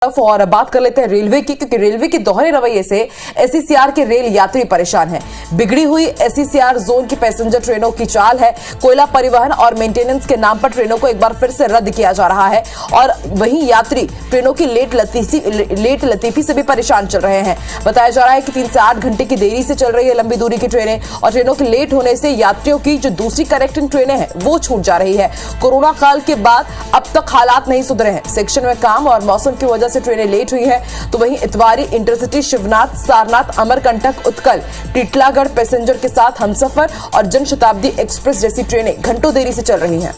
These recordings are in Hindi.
और बात कर लेते हैं रेलवे की, क्योंकि रेलवे के दोहरे रवैये से एसईसीआर के रेल यात्री परेशान हैं। बिगड़ी हुई एसईसीआर जोन की पैसेंजर ट्रेनों की चाल है। कोयला परिवहन और मेंटेनेंस के नाम पर ट्रेनों को एक बार फिर से रद्द किया जा रहा है और वहीं यात्री ट्रेनों की लेट लतीफी से भी परेशान चल रहे हैं। बताया जा रहा है कि 3 से 8 घंटे की देरी से चल रही है लंबी दूरी की ट्रेनें और ट्रेनों के लेट होने से यात्रियों की जो दूसरी कनेक्टिंग ट्रेनें हैं वो छूट जा रही है। कोरोना काल के बाद अब तक हालात नहीं सुधरे हैं। सेक्शन में काम और मौसम की वजह से ट्रेनें लेट हुई है, तो वहीं इतवारी, इंटरसिटी, शिवनाथ, सारनाथ, अमरकंटक, उत्कल, टिटलागढ़ पैसेंजर के साथ हमसफर और जनशताब्दी एक्सप्रेस जैसी ट्रेनें घंटों देरी से चल रही हैं।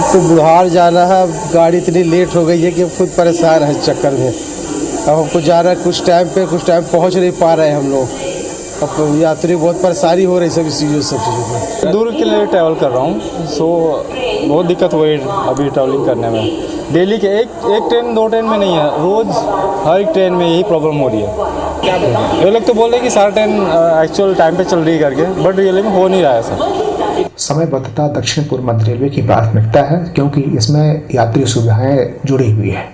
तो बुढ़ार जाना है, गाड़ी इतनी लेट हो गई है कि खुद परेशान है इस चक्कर में। अब हमको जा रहा है कुछ टाइम पहुंच नहीं पा रहे हैं हम लोग। अब यात्री बहुत परेशानी हो रही है सब चीज़ों पर। दूर के लिए ट्रैवल कर रहा हूँ, सो बहुत दिक्कत हो रही है अभी ट्रैवलिंग करने में। डेली के एक ट्रेन 2 ट्रेन में नहीं है, रोज़ हर एक ट्रेन में यही प्रॉब्लम हो रही है। क्या ये लोग तो बोल रहे हैं कि सारा ट्रेन एक्चुअल टाइम पे चल रही है करके, बट रियली में हो नहीं रहा है ऐसा। समयबद्धता दक्षिण पूर्व मध्य रेलवे की प्राथमिकता है, क्योंकि इसमें यात्री सुविधाएं जुड़ी हुई है।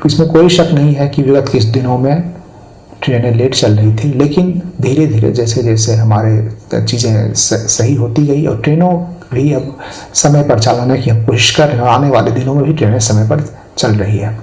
इसमें कोई शक नहीं है कि विगत कुछ दिनों में ट्रेनें लेट चल रही थी, लेकिन धीरे धीरे जैसे जैसे हमारे चीज़ें सही होती गई और ट्रेनों भी अब समय पर चलाने की हम कोशिश कर रहे हैं। आने वाले दिनों में भी ट्रेनें समय पर चल रही है।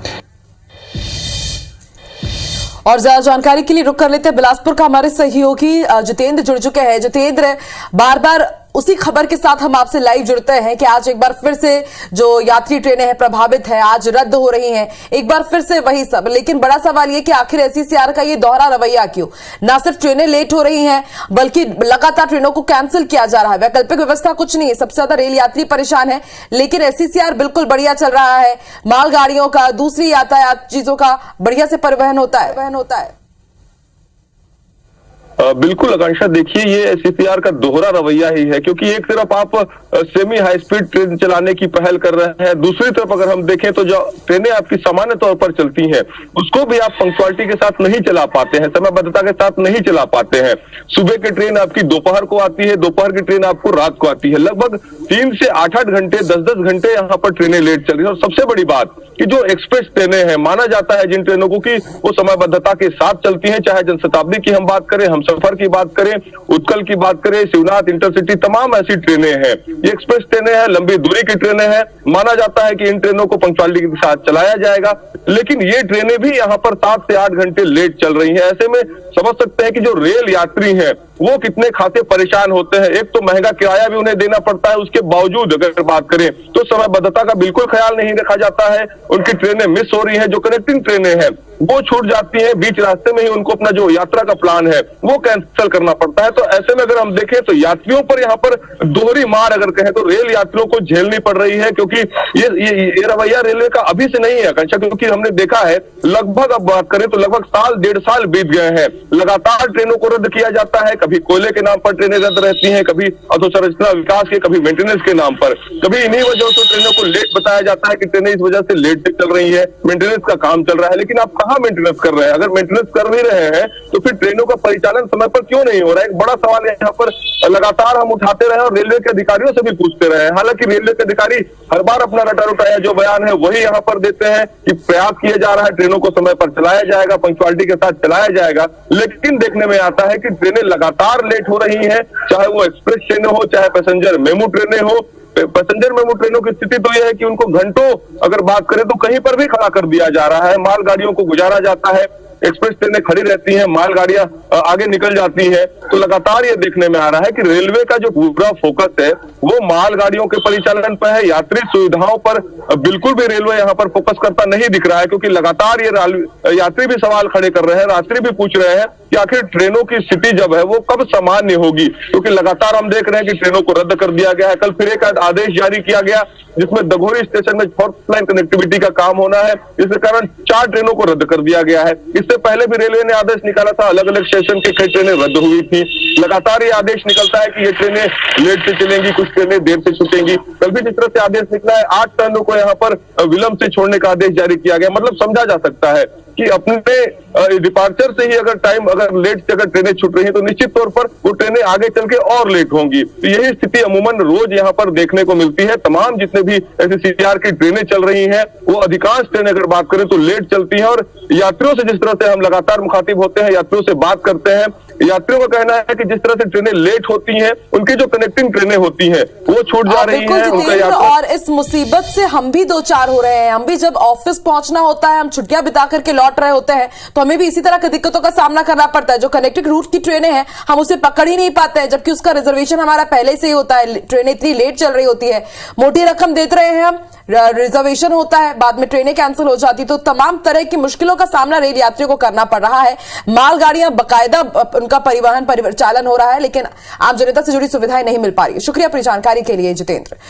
और ज्यादा जानकारी के लिए रुक कर लेते हैं बिलासपुर का हमारे सहयोगी जितेंद्र जुड़ चुके हैं। जितेंद्र, बार बार उसी खबर के साथ हम आपसे लाइव जुड़ते हैं कि आज एक बार फिर से जो यात्री ट्रेनें हैं प्रभावित है, आज रद्द हो रही हैं, एक बार फिर से वही सब। लेकिन बड़ा सवाल ये कि आखिर एसईसीआर का ये दोहरा रवैया क्यों? ना सिर्फ ट्रेनें लेट हो रही हैं, बल्कि लगातार ट्रेनों को कैंसिल किया जा रहा है। वैकल्पिक व्यवस्था कुछ नहीं है, सबसे ज्यादा रेल यात्री परेशान है, लेकिन एसईसीआर बिल्कुल बढ़िया चल रहा है। मालगाड़ियों का, दूसरी यातायात चीजों का बढ़िया से परिवहन होता है। बिल्कुल आकांक्षा, देखिए ये एसईसीआर का दोहरा रवैया ही है, क्योंकि एक तरफ आप सेमी हाई स्पीड ट्रेन चलाने की पहल कर रहे हैं, दूसरी तरफ अगर हम देखें तो जो ट्रेनें आपकी सामान्य तौर पर चलती हैं उसको भी आप पंक्चुअलिटी के साथ नहीं चला पाते हैं, समयबद्धता के साथ नहीं चला पाते हैं। सुबह की ट्रेन आपकी दोपहर को आती है, दोपहर की ट्रेन आपको रात को आती है। लगभग 3 से 8 घंटे, 10 घंटे यहाँ पर ट्रेनें लेट चल रही है। और सबसे बड़ी बात कि जो एक्सप्रेस ट्रेनें हैं, माना जाता है जिन ट्रेनों को कि वो समयबद्धता के साथ चलती हैं, चाहे जनशताब्दी की हम बात करें, हमसफर की बात करें, उत्कल की बात करें, शिवनाथ, इंटरसिटी, तमाम ऐसी ट्रेनें हैं। ये एक्सप्रेस ट्रेनें हैं, लंबी दूरी की ट्रेनें हैं। माना जाता है कि इन ट्रेनों को पंक्चुअलिटी के साथ चलाया जाएगा, लेकिन ये ट्रेनें भी यहाँ पर 7 से 8 घंटे लेट चल रही हैं। ऐसे में समझ सकते हैं कि जो रेल यात्री हैं वो कितने खासे परेशान होते हैं। एक तो महंगा किराया भी उन्हें देना पड़ता है, उसके बावजूद अगर बात करें तो समयबद्धता का बिल्कुल ख्याल नहीं रखा जाता है। उनकी ट्रेनें मिस हो रही हैं, जो कनेक्टिंग ट्रेनें हैं वो छूट जाती हैं, बीच रास्ते में ही उनको अपना जो यात्रा का प्लान है वो कैंसिल करना पड़ता है। तो ऐसे में अगर हम देखें तो यात्रियों पर यहाँ पर दोहरी मार अगर कहें तो रेल यात्रियों को झेलनी पड़ रही है, क्योंकि ये रवैया रेलवे का अभी से नहीं है आकांक्षा, क्योंकि हमने देखा है लगभग, अब बात करें तो लगभग 1.5 साल बीत गए हैं। लगातार ट्रेनों को रद्द किया जाता है, कभी कोयले के नाम पर ट्रेनें रद्द रहती हैं, कभी अधोसंरचना विकास के, कभी मेंटेनेंस के नाम पर, कभी इन्हीं वजह से ट्रेनों को लेट बताया जाता है कि ट्रेनें इस वजह से लेट चल रही है, मेंटेनेंस का काम चल रहा है। लेकिन आप कहाँ मेंटेनेंस कर रहे हैं? अगर मेंटेनेंस कर भी रहे हैं तो फिर ट्रेनों का परिचालन समय पर क्यों नहीं हो रहा है? एक बड़ा सवाल यहाँ पर लगातार हम उठाते रहे और रेलवे के अधिकारियों से भी पूछते रहे। हालांकि रेलवे के अधिकारी हर बार अपना रटा रुटाया जो बयान है वही यहाँ पर देते हैं कि प्रयास किया जा रहा है, ट्रेनों को समय पर चलाया जाएगा, पंक्चुअलिटी के साथ चलाया जाएगा। लेकिन देखने में आता है कि ट्रेनें लगातार लेट हो रही हैं, चाहे वो एक्सप्रेस ट्रेनें हो, चाहे पैसेंजर मेमू ट्रेनें हो। पैसेंजर मेमू ट्रेनों की स्थिति तो यह है कि उनको घंटों अगर बात करें तो कहीं पर भी खड़ा कर दिया जा रहा है, मालगाड़ियों को गुजारा जाता है, एक्सप्रेस ट्रेनें खड़ी रहती हैं, मालगाड़ियां आगे निकल जाती हैं। तो लगातार ये देखने में आ रहा है कि रेलवे का जो पूरा फोकस है वो मालगाड़ियों के परिचालन पर है, यात्री सुविधाओं पर बिल्कुल भी रेलवे यहाँ पर फोकस करता नहीं दिख रहा है, क्योंकि लगातार ये यात्री भी सवाल खड़े कर रहे हैं, यात्री भी पूछ रहे हैं कि आखिर ट्रेनों की स्थिति जब है वो कब सामान्य होगी, क्योंकि लगातार हम देख रहे हैं कि ट्रेनों को रद्द कर दिया गया है। कल फिर एक आदेश जारी किया गया जिसमें दघोरी स्टेशन में 4th लाइन कनेक्टिविटी का काम होना है, जिसके कारण 4 ट्रेनों को रद्द कर दिया गया है। इससे पहले भी रेलवे ने आदेश निकाला था, अलग अलग स्टेशन की कई ट्रेनें रद्द हुई थी। लगातार ये आदेश निकलता है कि ये ट्रेनें लेट से चलेंगी, कुछ ट्रेनें देर से छूटेंगी। कल भी जिस तरह से आदेश निकला है, 8 ट्रेनों को यहाँ पर विलंब से छोड़ने का आदेश जारी किया गया। मतलब समझा जा सकता है कि अपने डिपार्चर से ही अगर टाइम अगर लेट से अगर ट्रेनें छूट रही हैं तो निश्चित तौर पर वो ट्रेनें आगे चल के और लेट होंगी। तो यही स्थिति अमूमन रोज यहाँ पर देखने को मिलती है। तमाम जितने भी एससीसीआर की ट्रेनें चल रही हैं वो अधिकांश ट्रेनें अगर बात करें तो लेट चलती हैं। और यात्रियों से जिस तरह से हम लगातार मुखातिब होते हैं, यात्रियों से बात करते हैं, यात्रियों का कहना है कि जिस तरह से ट्रेनें लेट होती हैं, उनकी जो कनेक्टिंग ट्रेनें होती हैं वो छूट जा रही हैं। उनका जितेंद्र, और इस मुसीबत से हम भी दो चार हो रहे हैं। हम भी जब ऑफिस पहुंचना होता है, हम छुट्टियां बिता करके लौट रहे होते हैं, तो हमें भी इसी तरह की दिक्कतों का सामना करना पड़ता है। जो कनेक्टिंग रूट की ट्रेनें हैं हम उसे पकड़ ही नहीं पाते हैं, जबकि उसका रिजर्वेशन हमारा पहले से ही होता है। ट्रेनें इतनी लेट चल रही होती है, मोटी रकम देते रहे हैं हम, रिजर्वेशन होता है, बाद में ट्रेनें कैंसिल हो जाती, तो तमाम तरह की मुश्किलों का सामना रेल यात्रियों को करना पड़ रहा है। मालगाड़ियां बकायदा उनका परिवहन परिचालन हो रहा है, लेकिन आम जनता से जुड़ी सुविधाएं नहीं मिल पा रही है। शुक्रिया अपनी जानकारी के लिए जितेंद्र।